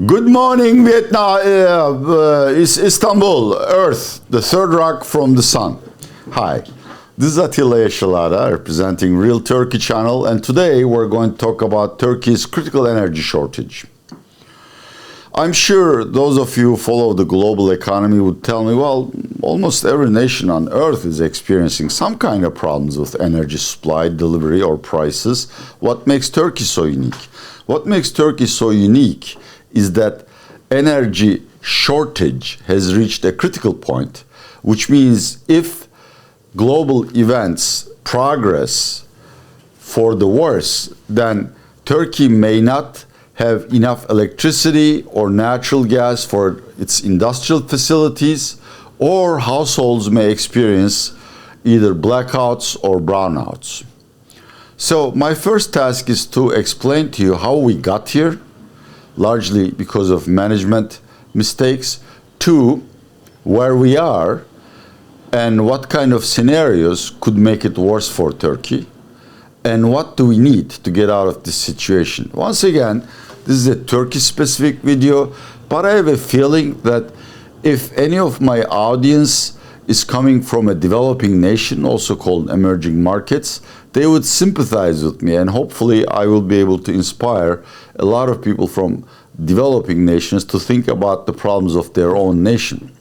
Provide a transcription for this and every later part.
Good morning, Vietnam. It's Istanbul, Earth, the third rock from the sun. Hi, this is Untitled Chapter, representing Real Turkey channel, and today we're going to talk about Turkey's critical energy shortage. I'm sure those of you who follow the global economy would tell me, well, almost every nation on Earth is experiencing some kind of problems with energy supply, delivery, or prices. What makes Turkey so unique? What makes Turkey so unique is that energy shortage has reached a critical point, which means if global events progress for the worse, then Turkey may not have enough electricity or natural gas for its industrial facilities, or households may experience either blackouts or brownouts. So my first task is to explain to you how we got here, largely because of management mistakes. Two, where we are and what kind of scenarios could make it worse for Turkey, and what do we need to get out of this situation. Once again, this is a Turkey-specific video, but I have a feeling that if any of my audience is coming from a developing nation, also called emerging markets, they would sympathize with me, and hopefully I will be able to inspire a lot of people from developing nations to think about the problems of their own nation.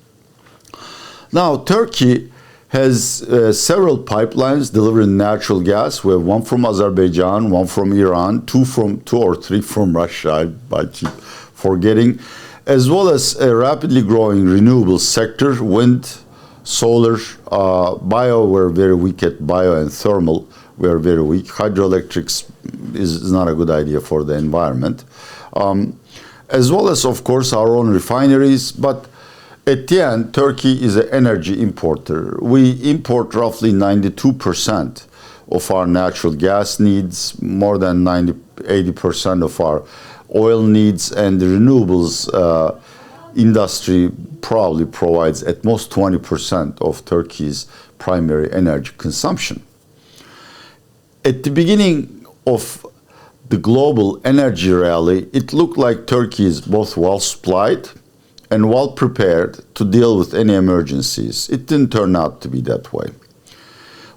Now, Turkey has several pipelines delivering natural gas. We have one from Azerbaijan, one from Iran, two or three from Russia, I keep forgetting, as well as a rapidly growing renewable sector, wind, solar, bio, we're very weak at bio, and thermal, we are very weak. Hydroelectrics is not a good idea for the environment. As well as, of course, our own refineries, but at the end, Turkey is an energy importer. We import roughly 92% of our natural gas needs, more than 80% of our oil needs, and the renewables industry probably provides at most 20% of Turkey's primary energy consumption. At the beginning of the global energy rally, it looked like Turkey is both well supplied and well prepared to deal with any emergencies. It didn't turn out to be that way.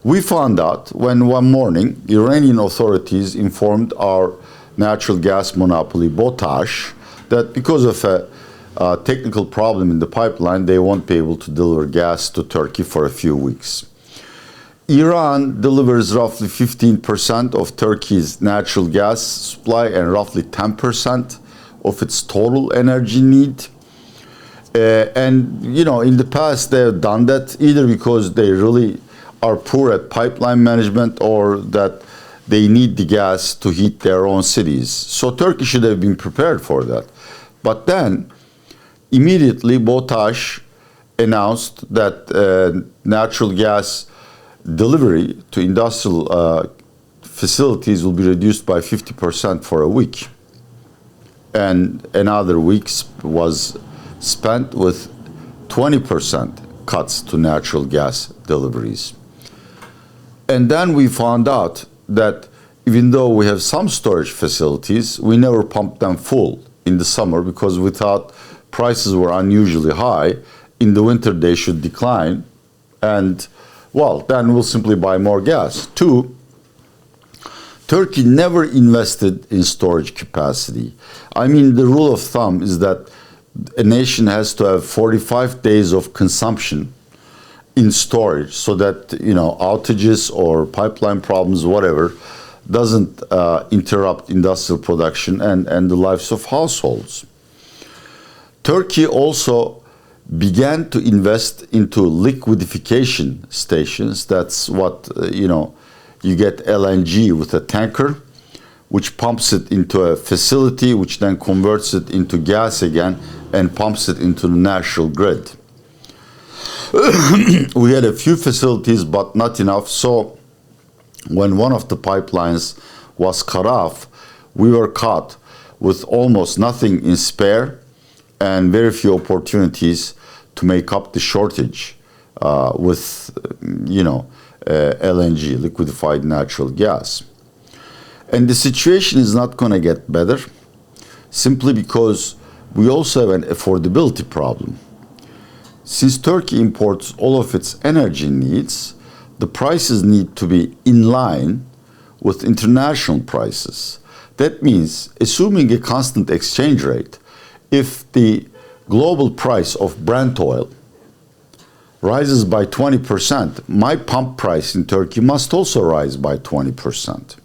We found out when one morning Iranian authorities informed our natural gas monopoly, BOTAŞ, that because of a technical problem in the pipeline, they won't be able to deliver gas to Turkey for a few weeks. Iran delivers roughly 15% of Turkey's natural gas supply and roughly 10% of its total energy need. And, you know, in the past they have done that either because they really are poor at pipeline management or that they need the gas to heat their own cities. So Turkey should have been prepared for that. But then, immediately, BOTAŞ announced that natural gas delivery to industrial facilities will be reduced by 50% for a week. And another week was spent with 20% cuts to natural gas deliveries. And then we found out that even though we have some storage facilities, we never pumped them full in the summer because we thought prices were unusually high. In the winter, they should decline. And, well, then we'll simply buy more gas. Two, Turkey never invested in storage capacity. I mean, the rule of thumb is that a nation has to have 45 days of consumption in storage so that, you know, outages or pipeline problems, whatever, doesn't interrupt industrial production and the lives of households. Turkey also began to invest into liquefaction stations. That's what, you get LNG with a tanker, which pumps it into a facility, which then converts it into gas again and pumps it into the national grid. We had a few facilities, but not enough. So when one of the pipelines was cut off, we were caught with almost nothing in spare and very few opportunities to make up the shortage with, LNG, liquefied natural gas. And the situation is not going to get better simply because we also have an affordability problem. Since Turkey imports all of its energy needs, the prices need to be in line with international prices. That means, assuming a constant exchange rate, if the global price of Brent oil rises by 20%, my pump price in Turkey must also rise by 20%.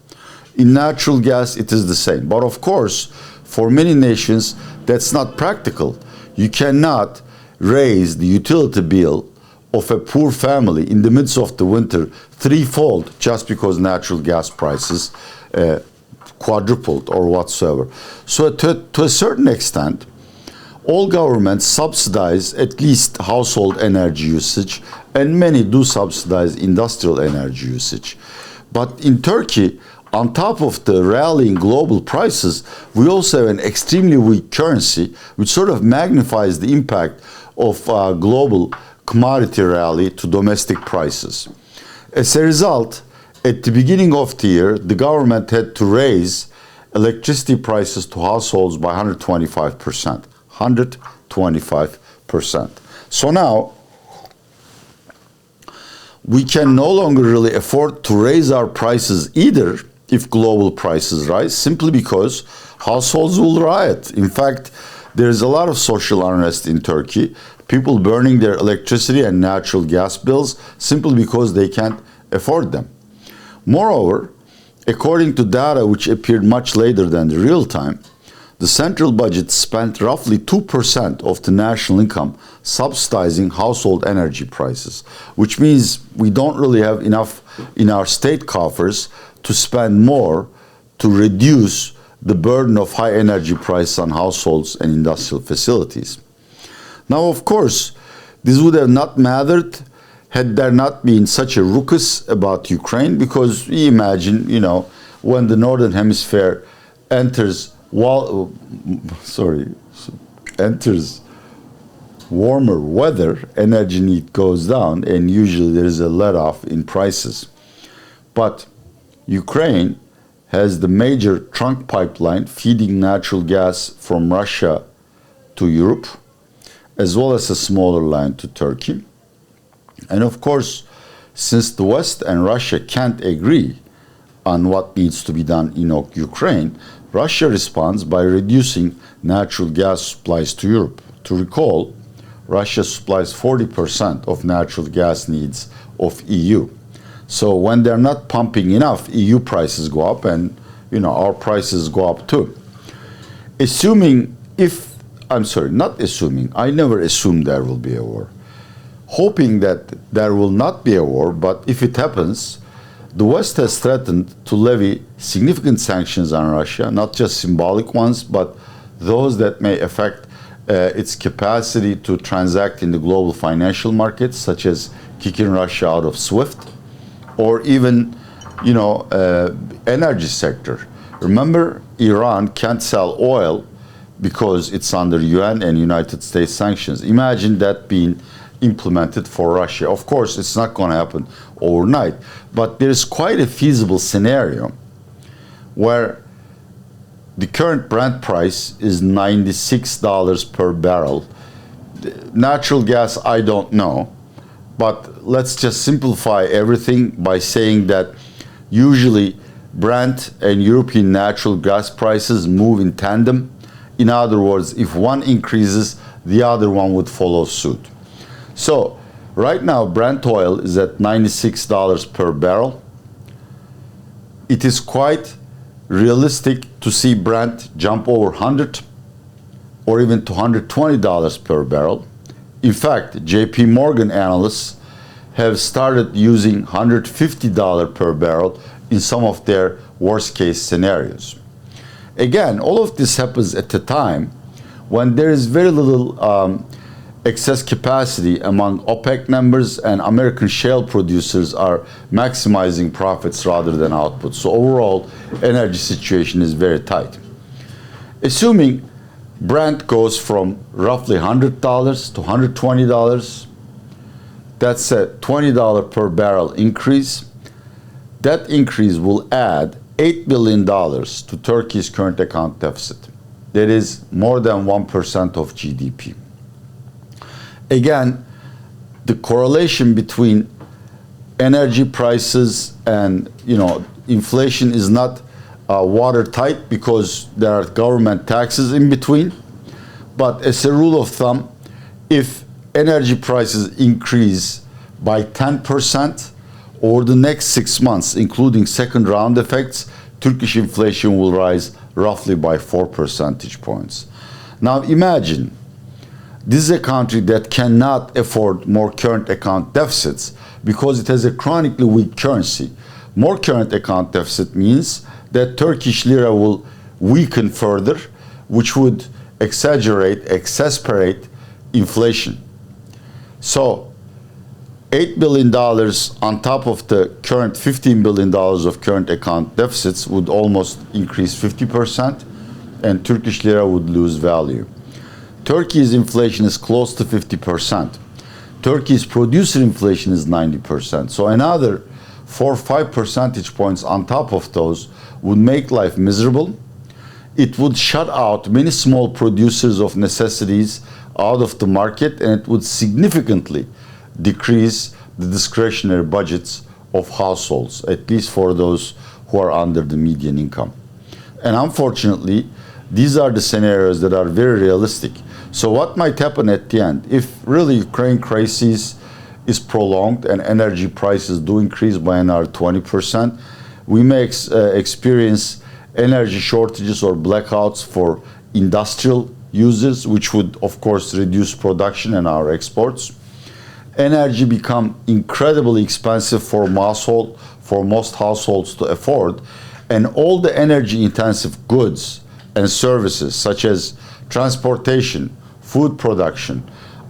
In natural gas, it is the same. But of course, for many nations, that's not practical. You cannot raise the utility bill of a poor family in the midst of the winter threefold just because natural gas prices quadrupled or whatsoever. So to a certain extent, all governments subsidize at least household energy usage, and many do subsidize industrial energy usage. But in Turkey, on top of the rallying global prices, we also have an extremely weak currency, which sort of magnifies the impact of global commodity rally to domestic prices. As a result, at the beginning of the year, the government had to raise electricity prices to households by 125%. 125%. So now, we can no longer really afford to raise our prices either if global prices rise, simply because households will riot. In fact, there is a lot of social unrest in Turkey, people burning their electricity and natural gas bills simply because they can't afford them. Moreover, according to data which appeared much later than the real time, the central budget spent roughly 2% of the national income subsidizing household energy prices, which means we don't really have enough in our state coffers to spend more to reduce the burden of high energy prices on households and industrial facilities. Now, of course, this would have not mattered had there not been such a ruckus about Ukraine, because we imagine, when the Northern Hemisphere enters warmer weather, energy need goes down, and usually there is a let-off in prices. But Ukraine has the major trunk pipeline feeding natural gas from Russia to Europe, as well as a smaller line to Turkey. And of course, since the West and Russia can't agree on what needs to be done in Ukraine, Russia responds by reducing natural gas supplies to Europe. To recall, Russia supplies 40% of natural gas needs of EU. So when they're not pumping enough, EU prices go up, and our prices go up too. I never assume there will be a war. Hoping that there will not be a war, but if it happens, the West has threatened to levy significant sanctions on Russia, not just symbolic ones, but those that may affect its capacity to transact in the global financial markets, such as kicking Russia out of SWIFT, or even, energy sector. Remember, Iran can't sell oil because it's under UN and United States sanctions. Imagine that being implemented for Russia. Of course, it's not going to happen overnight, but there's quite a feasible scenario where the current Brent price is $96 per barrel. Natural gas, I don't know, but let's just simplify everything by saying that usually Brent and European natural gas prices move in tandem. In other words, if one increases, the other one would follow suit. So right now, Brent oil is at $96 per barrel. It is quite realistic to see Brent jump over 100 or even to $120 per barrel. In fact, JP Morgan analysts have started using $150 per barrel in some of their worst case scenarios. Again, all of this happens at a time when there is very little excess capacity among OPEC members, and American shale producers are maximizing profits rather than output. So overall, energy situation is very tight. Assuming Brent goes from roughly $100 to $120, that's a $20 per barrel increase. That increase will add $8 billion to Turkey's current account deficit. that is more than 1% of GDP. Again, the correlation between energy prices and inflation is not watertight because there are government taxes in between. But as a rule of thumb, if energy prices increase by 10% over the next 6 months, including second round effects, Turkish inflation will rise roughly by 4 percentage points. Now imagine, this is a country that cannot afford more current account deficits because it has a chronically weak currency. More current account deficit means that Turkish lira will weaken further, which would exacerbate inflation. So $8 billion on top of the current $15 billion of current account deficits would almost increase 50%, and Turkish lira would lose value. Turkey's inflation is close to 50%. Turkey's producer inflation is 90%. So another 4 or 5 percentage points on top of those would make life miserable. It would shut out many small producers of necessities out of the market, and it would significantly decrease the discretionary budgets of households, at least for those who are under the median income. And unfortunately, these are the scenarios that are very realistic. So what might happen at the end? If really Ukraine crisis is prolonged and energy prices do increase by another 20%, we may experience energy shortages or blackouts for industrial users, which would of course reduce production and our exports. Energy become incredibly expensive for most households to afford, and all the energy intensive goods and services such as transportation, food production,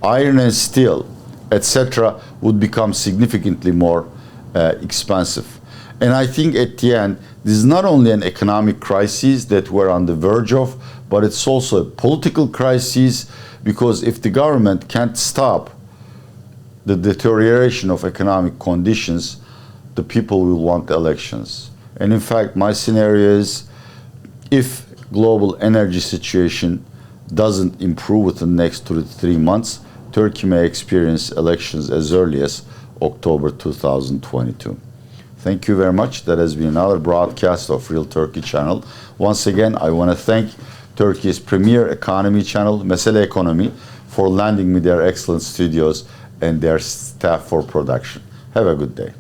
iron and steel, etc., would become significantly more expensive. And I think at the end, this is not only an economic crisis that we're on the verge of, but it's also a political crisis, because if the government can't stop the deterioration of economic conditions, the people will want elections. And in fact, my scenario is, if global energy situation doesn't improve within the next 2 to 3 months, Turkey may experience elections as early as October 2022. Thank you very much. That has been another broadcast of Real Turkey channel. Once again, I want to thank Turkey's premier economy channel, Mesele Ekonomi, for lending me their excellent studios and their staff for production. Have a good day.